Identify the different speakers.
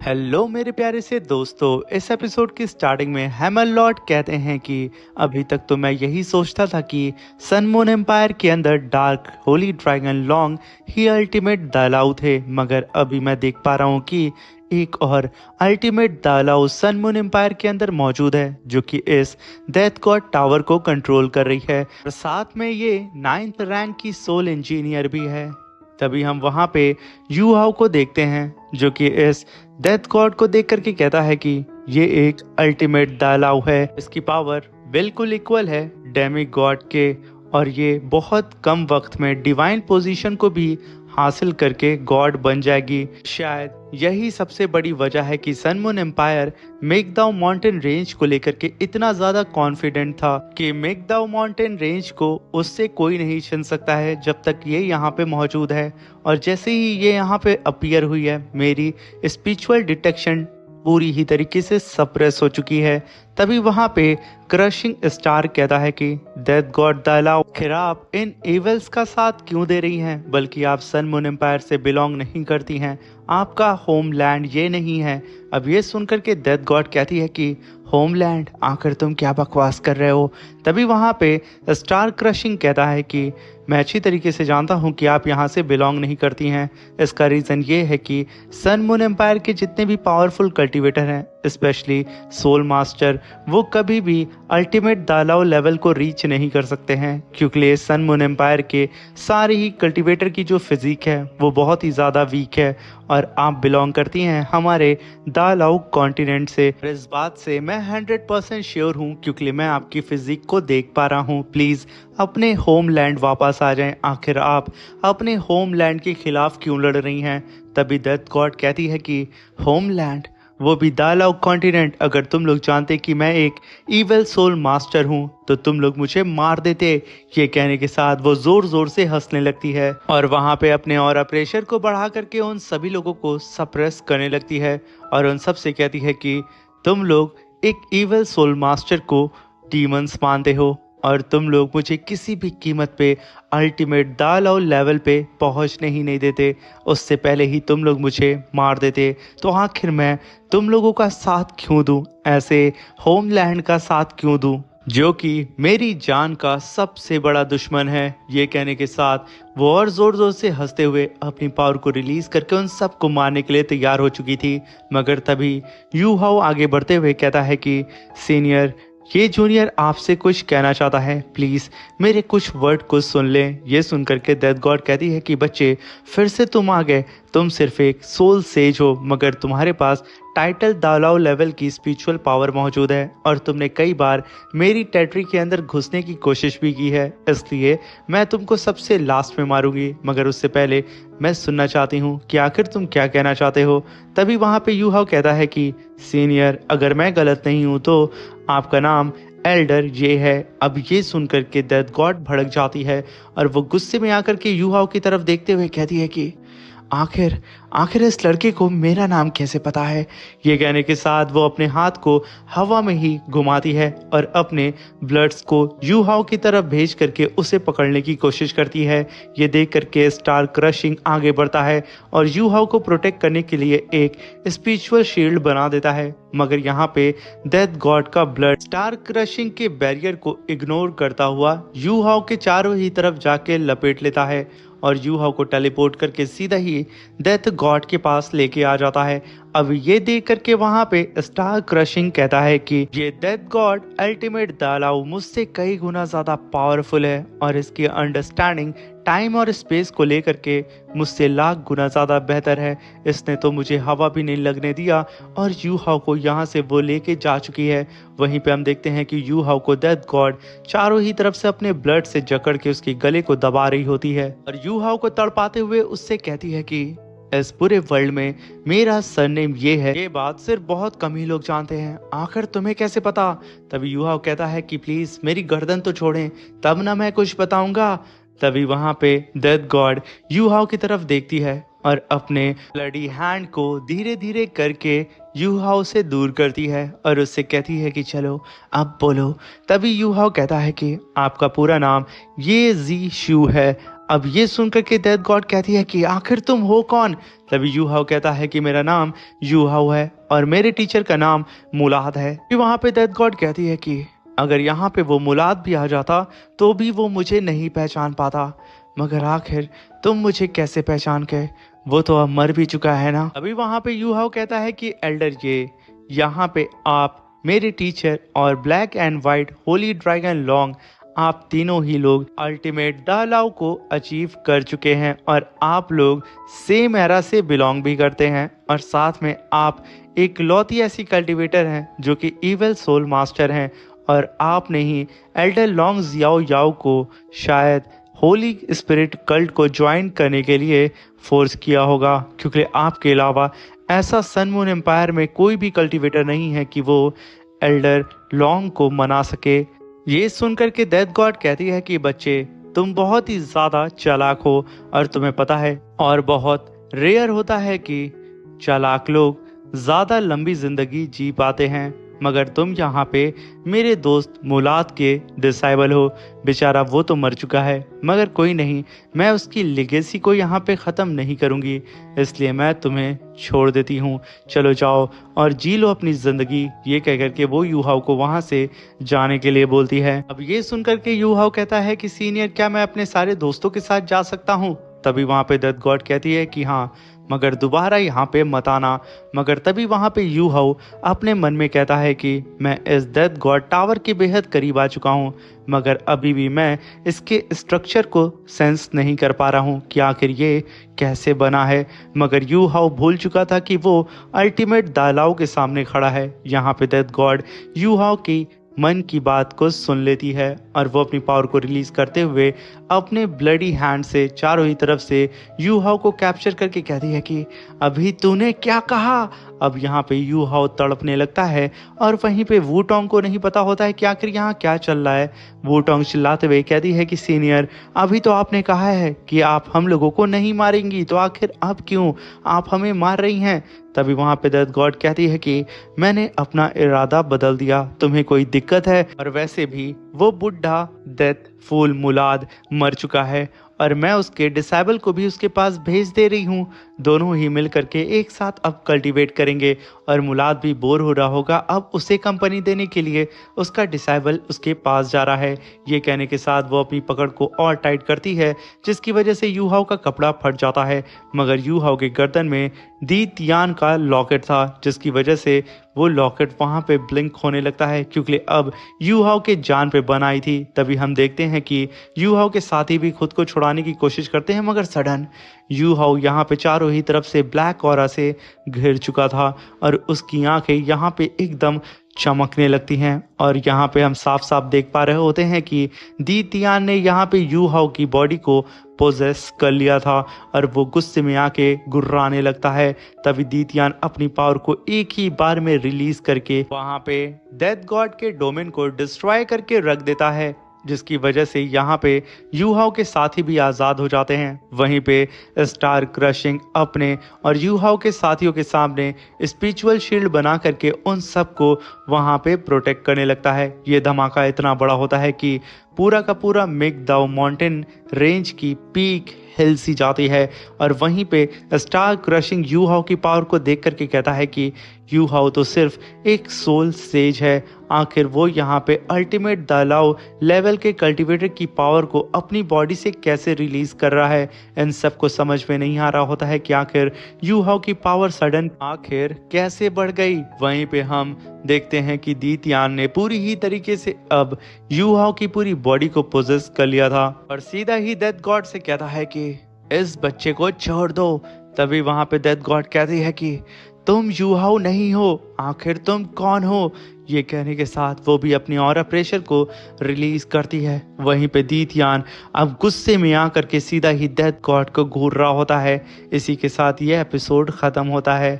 Speaker 1: Hello मेरे प्यारे से दोस्तों। इस एपिसोड की स्टार्टिंग में हैमरलॉर्ड कहते हैं कि अभी तक तो मैं यही सोचता था कि सन मून एम्पायर के अंदर डार्क होली ड्रैगन लॉन्ग ही अल्टीमेट दालाऊ थे, मगर अभी मैं देख पा रहा हूँ कि एक और अल्टीमेट दालाऊ सन मून एम्पायर के अंदर मौजूद है, जो कि इस डेथ गॉड टावर को कंट्रोल कर रही है और साथ में ये 9th रैंक की सोल इंजीनियर भी है। तभी हम वहां पे यू हाउ को देखते हैं, जो कि इस डेथ गॉड को देख करके कहता है कि ये एक अल्टीमेट दालाव है, इसकी पावर बिल्कुल इक्वल है डेमी गॉड के, और ये बहुत कम वक्त में डिवाइन पोजीशन को भी हासिल करके गॉड बन जाएगी। शायद यही सबसे बड़ी वजह है कि sun moon empire Mekedatu mountain range को लेकर के इतना ज्यादा कॉन्फिडेंट था कि मेकदाउ माउंटेन रेंज को उससे कोई नहीं छीन सकता है जब तक ये यहाँ पे मौजूद है। और जैसे ही ये यहाँ पे अपीयर हुई है, मेरी स्पिरिचुअल डिटेक्शन पूरी ही तरीके से सप्रेस हो चुकी है। तभी वहां पे क्रशिंग स्टार कहता है कि डेथ गॉड दालाओ, आखिर आप इन एवल्स का साथ क्यों दे रही हैं, बल्कि आप सन मून एम्पायर से बिलोंग नहीं करती हैं, आपका होमलैंड ये नहीं है। अब ये सुनकर के डेथ गॉड कहती है कि होमलैंड, आखिर तुम क्या बकवास कर रहे हो। तभी वहां पे स्टार क्रशिंग कहता है कि मैं अच्छी तरीके से जानता हूं कि आप यहाँ से बिलोंग नहीं करती हैं। इसका रीज़न ये है कि सन मून एम्पायर के जितने भी पावरफुल कल्टीवेटर हैं, स्पेशली सोल मास्टर, वो कभी भी अल्टीमेट दालाओ लेवल को रीच नहीं कर सकते हैं, क्योंकि सन मून एम्पायर के सारे ही कल्टीवेटर की जो फिजिक है वो बहुत ही ज़्यादा वीक है। और आप बिलोंग करती हैं हमारे दालाओ कॉन्टिनेंट से। इस बात से मैं 100% श्योर हूँ, क्योंकि मैं आपकी फिजिक को देख पा रहा हूँ। प्लीज़ अपने होमलैंड वापस आ जाएं। आखिर आप अपने होमलैंड के खिलाफ क्यों लड़ रही हैं। तभी डेथ गॉड कहती है कि होमलैंड, वो भी दालाओ कॉन्टिनेंट, अगर तुम लोग जानते कि मैं एक इवल सोल मास्टर हूँ तो तुम लोग मुझे मार देते। ये कहने के साथ वो जोर जोर से हंसने लगती है और वहां पे अपने और प्रेशर को बढ़ा करके उन सभी लोगों को सप्रेस करने लगती है और उन सब से कहती है कि तुम लोग एक इवल सोल मास्टर को डीमंस मानते हो और तुम लोग मुझे किसी भी कीमत पे अल्टीमेट दालाओ लेवल पे पहुंचने ही नहीं देते। उससे पहले ही तुम लोग मुझे मार देते, तो आखिर मैं तुम लोगों का साथ क्यों दूं, ऐसे होमलैंड का साथ क्यों दूं, जो कि मेरी जान का सबसे बड़ा दुश्मन है। ये कहने के साथ वो और जोर जोर से हंसते हुए अपनी पावर को रिलीज करके उन सबको मारने के लिए तैयार हो चुकी थी। मगर तभी यू हाउ आगे बढ़ते हुए कहता है कि सीनियर, ये जूनियर आपसे कुछ कहना चाहता है, प्लीज मेरे कुछ वर्ड को सुन लें। ये सुन करके डेथ गॉड कहती है कि बच्चे, फिर से तुम आ गए। तुम सिर्फ एक सोल सेज हो, मगर तुम्हारे पास टाइटल दालाओ लेवल की स्पिरिचुअल पावर मौजूद है और तुमने कई बार मेरी टेरिटरी के अंदर घुसने की कोशिश भी की है। इसलिए मैं तुमको सबसे लास्ट में मारूंगी, मगर उससे पहले मैं सुनना चाहती हूँ कि आखिर तुम क्या कहना चाहते हो। तभी वहां पे यू हाउ कहता है कि सीनियर, अगर मैं गलत नहीं हूँ तो आपका नाम एल्डर ये है। अब ये सुनकर के डेथ गॉड भड़क जाती है और वो गुस्से में आकर के यू हाउ की तरफ देखते हुए कहती है कि आखिर आखिर इस लड़के को मेरा नाम कैसे पता है। ये कहने के साथ वो अपने हाथ को हवा में ही घुमाती है और अपने ब्लड्स को यू हाउ की तरफ भेज करके उसे पकड़ने की कोशिश करती है। ये देख करके स्टार क्रशिंग आगे बढ़ता है और यू हाउ को प्रोटेक्ट करने के लिए एक स्पिरिचुअल शील्ड बना देता है, मगर यहाँ पे डेथ गॉड का ब्लड स्टार क्रशिंग के बैरियर को इग्नोर करता हुआ यू हाउ के चारों ही तरफ जाके लपेट लेता है और यू हाउ को टेलीपोर्ट करके सीधा ही डेथ गॉड के पास लेके आ जाता है। अब ये देख करके वहां पे स्टार क्रशिंग कहता है कि ये डेथ गॉड अल्टीमेट दालाओ मुझसे कई गुना ज्यादा पावरफुल है और इसकी अंडरस्टैंडिंग टाइम और स्पेस को लेकर के मुझसे लाख गुना ज्यादा बेहतर है। इसने तो मुझे हवा भी नहीं लगने दिया और यू हाउ को यहाँ से वो लेके जा चुकी है। वहीं पे हम देखते हैं कि यू हाउ को डेथ गॉड चारों ही तरफ से अपने ब्लड से जकड़ के उसके गले को दबा रही होती है और यू हाउ को तड़पाते हुए उससे कहती है कि इस पूरे वर्ल्ड में मेरा सरनेम ये है। ये बात सिर्फ बहुत कम ही लोग जानते हैं, आखिर तुम्हें कैसे पता। तभी यू हाउ कहता है कि प्लीज मेरी गर्दन तो छोड़ें, तब ना मैं कुछ बताऊंगा। तभी वहां पे डेथ गॉड यू हाउ की तरफ देखती है और अपने ब्लडी हैंड को धीरे धीरे करके यू हाउ से दूर करती है और उससे कहती है कि चलो अब बोलो। तभी यू हाउ कहता है कि आपका पूरा नाम ये जी शू है, अब ये सुनकर के डेथ गॉड कहती है कि आखिर तुम हो कौन। तभी यू हाउ कहता है कि मेरा नाम यू हाउ है और मेरे टीचर का नाम मुलाद है। फिर वहाँ पे डेथ गॉड कहती है कि अगर यहाँ पे वो मुलाद भी आ जाता तो भी वो मुझे नहीं पहचान पाता, मगर आखिर तुम मुझे कैसे पहचान गए, वो तो अब मर भी चुका है ना। अभी वहाँ पे यू हाउ कहता है कि एल्डर ये यहाँ पे आप मेरे टीचर और black and white Holi dragon long, आप तीनों ही लोग अल्टीमेट डालाओ को अचीव कर चुके हैं और आप लोग सेम एरा से बिलोंग भी करते हैं और साथ में आप एक लौती ऐसी कल्टीवेटर हैं जो कि इविल सोल मास्टर हैं और आपने ही एल्डर लॉन्ग जियाओ याओ को शायद होली स्पिरिट कल्ट को ज्वाइन करने के लिए फोर्स किया होगा, क्योंकि आपके अलावा ऐसा सन मून एम्पायर में कोई भी कल्टीवेटर नहीं है कि वो एल्डर लॉन्ग को मना सके। ये सुनकर के डेथ गॉड कहती है कि बच्चे तुम बहुत ही ज्यादा चालाक हो और तुम्हें पता है और बहुत रेयर होता है कि चालाक लोग ज्यादा लंबी जिंदगी जी पाते हैं, मगर तुम यहाँ पे मेरे दोस्त मुलाद के डिसाइबल हो। बेचारा वो तो मर चुका है, मगर कोई नहीं, मैं उसकी लेगेसी को यहाँ पे ख़त्म नहीं करूँगी, इसलिए मैं तुम्हें छोड़ देती हूँ, चलो जाओ और जी लो अपनी ज़िंदगी। ये कह करके वो यू हाउ को वहाँ से जाने के लिए बोलती है। अब ये सुनकर के यू हाउ कहता है कि सीनियर क्या मैं अपने सारे दोस्तों के साथ जा सकता हूँ। तभी वहाँ पे डेथ गॉड कहती है कि हाँ, मगर दोबारा यहाँ पे मत आना। मगर तभी वहाँ पे यू हाउ अपने मन में कहता है कि मैं इस डेथ गॉड टावर के बेहद करीब आ चुका हूँ, मगर अभी भी मैं इसके स्ट्रक्चर को सेंस नहीं कर पा रहा हूँ कि आखिर ये कैसे बना है। मगर यू हाउ भूल चुका था कि वो अल्टीमेट दालाओं के सामने खड़ा है। यहाँ पे डेथ गॉड यू हाउ की मन की बात को सुन लेती है और वो अपनी पावर को रिलीज करते हुए अपने ब्लडी हैंड से चारों ही तरफ से यू हाउ को कैप्चर करके कहती है कि अभी तूने क्या कहा। अब यहाँ पे यू हाउ तड़पने लगता है और वहीं पे वूटोंग को नहीं पता होता है कि आखिर यहाँ क्या चल रहा है। वूटोंग चिल्लाते हुए कहती है कि सीनियर अभी तो आपने कहा है कि आप हम लोगों को नहीं मारेंगी, तो आखिर अब क्यों आप हमें मार रही हैं। तभी वहाँ पे डेथ गॉड कहती है कि मैंने अपना इरादा बदल दिया, तुम्हें कोई दिक्कत है। और वैसे भी वो बुढ़ा डेथ फूल मुलाद मर चुका है और मैं उसके डिसेबल को भी उसके पास भेज दे रही हूँ। दोनों ही मिल करके एक साथ अब कल्टीवेट करेंगे और मुलाद भी बोर हो रहा होगा, अब उसे कंपनी देने के लिए उसका डिसेबल उसके पास जा रहा है। ये कहने के साथ वो अपनी पकड़ को और टाइट करती है, जिसकी वजह से यू हाउ का कपड़ा फट जाता है। मगर यू हाउ के गर्दन में दी तियान का लॉकेट था, जिसकी वजह से वो लॉकेट वहाँ पे ब्लिंक होने लगता है, क्योंकि अब यू हाउ के जान पे बन आई थी। तभी हम देखते हैं कि यू हाउ के साथी भी खुद को छुड़ाने की कोशिश करते हैं, मगर सडन यू हाउ यहाँ पे चारों ही तरफ से ब्लैक ऑरा से घिर चुका था और उसकी आंखें यहाँ पे एकदम चमकने लगती हैं। और यहाँ पे हम साफ साफ देख पा रहे होते हैं कि दी तियान ने यहाँ पे यू हाउ की बॉडी को पोजेस कर लिया था और वो गुस्से में आके गुर्राने लगता है। तभी दी तियान अपनी पावर को एक ही बार में रिलीज करके वहाँ पे डेथ गॉड के डोमेन को डिस्ट्रॉय करके रख देता है, जिसकी वजह से यहाँ पे यू हाउ के साथी भी आज़ाद हो जाते हैं। वहीं पे स्टार क्रशिंग अपने और यू हाउ के साथियों के सामने स्पिरिचुअल शील्ड बना करके उन सबको वहाँ पे प्रोटेक्ट करने लगता है। ये धमाका इतना बड़ा होता है कि पूरा का पूरा मिगदाओ माउंटेन रेंज की पीक हिल सी जाती है और वहीं पे स्टार क्रशिंग यू हाउ की पावर को देख करके कहता है कि यू हाउ तो सिर्फ एक सोल सेज है, आखिर वो यहाँ पे अल्टीमेट दालाओ लेवल के कल्टीवेटर की पावर को अपनी बॉडी से कैसे रिलीज कर रहा है। इन सब को समझ में नहीं आ रहा होता है कि आखिर यू हाउ की पावर सडन आखिर कैसे बढ़ गई। वहीं पे हम देखते हैं कि दी तियान ने पूरी ही तरीके से अब यू हाउ की पूरी बॉडी को पोजेस कर लिया था और सीधा ही डेथ गॉड से कहता है कि इस बच्चे को छोड़ दो। तभी वहां पे डेथ गॉड कहती है कि तुम यू हाउ नहीं हो, आखिर तुम कौन हो। ये कहने के साथ वो भी अपनी ऑरा प्रेशर को रिलीज करती है। वहीं पे दी तियान अब गुस्से में आकर के सीधा ही डेथ गॉड को घूर रहा होता है। इसी के साथ ये एपिसोड खत्म होता है।